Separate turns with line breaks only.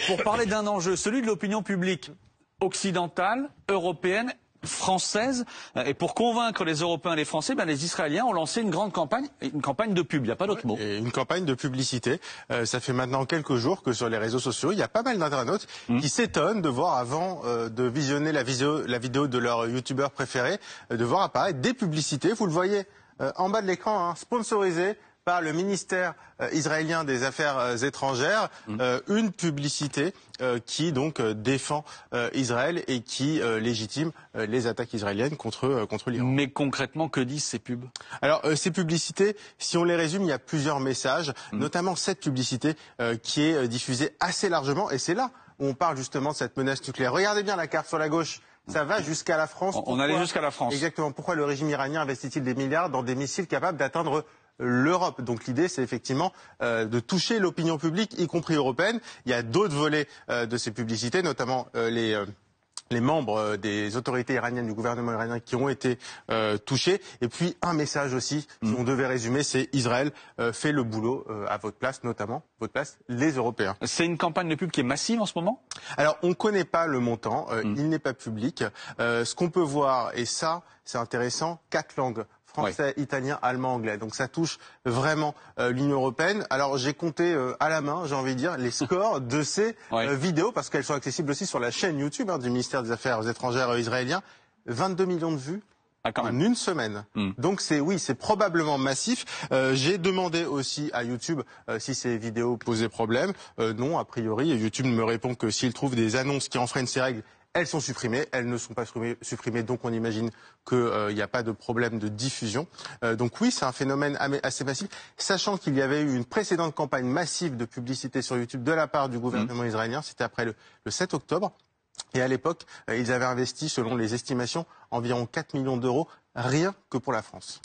pour parler d'un enjeu, celui de l'opinion publique occidentale, européenne, française. Et pour convaincre les Européens et les Français, les Israéliens ont lancé une grande campagne, une campagne de pub, il n'y a pas d'autre mot.
Et une campagne de publicité. Ça fait maintenant quelques jours que sur les réseaux sociaux, il y a pas mal d'internautes qui s'étonnent de voir, avant de visionner la vidéo de leur youtubeur préféré, de voir apparaître des publicités. Vous le voyez en bas de l'écran, sponsorisées par le ministère israélien des Affaires étrangères, une publicité qui donc défend Israël et qui légitime les attaques israéliennes contre l'Iran.
Mais concrètement, que disent ces pubs?
Alors ces publicités, si on les résume, il y a plusieurs messages, notamment cette publicité qui est diffusée assez largement, et c'est là où on parle justement de cette menace nucléaire. Regardez bien la carte sur la gauche. Ça va jusqu'à la France.
On allait jusqu'à la France.
Exactement. Pourquoi le régime iranien investit-il des milliards dans des missiles capables d'atteindre l'Europe? Donc l'idée, c'est effectivement de toucher l'opinion publique, y compris européenne. Il y a d'autres volets de ces publicités, notamment les membres des autorités iraniennes, du gouvernement iranien qui ont été touchés. Et puis un message aussi, si on devait résumer, c'est Israël fait le boulot à votre place, notamment votre place, les Européens.
C'est une campagne de pub qui est massive en ce moment?
Alors on ne connaît pas le montant, il n'est pas public. Ce qu'on peut voir, et ça c'est intéressant, 4 langues. Français, italien, allemand, anglais. Donc ça touche vraiment l'Union européenne. Alors j'ai compté à la main, j'ai envie de dire, les scores de ces vidéos, parce qu'elles sont accessibles aussi sur la chaîne YouTube du ministère des Affaires étrangères israélien. 22 millions de vues en une semaine. Donc c'est probablement massif. J'ai demandé aussi à YouTube si ces vidéos posaient problème. Non, a priori, YouTube me répond que s'il trouve des annonces qui enfreignent ces règles, elles sont supprimées, elles ne sont pas supprimées, donc on imagine qu'il n'y a pas de problème de diffusion. Donc oui, c'est un phénomène assez massif, sachant qu'il y avait eu une précédente campagne massive de publicité sur YouTube de la part du gouvernement israélien, c'était après le 7 octobre. Et à l'époque, ils avaient investi, selon les estimations, environ 4 millions d'euros, rien que pour la France.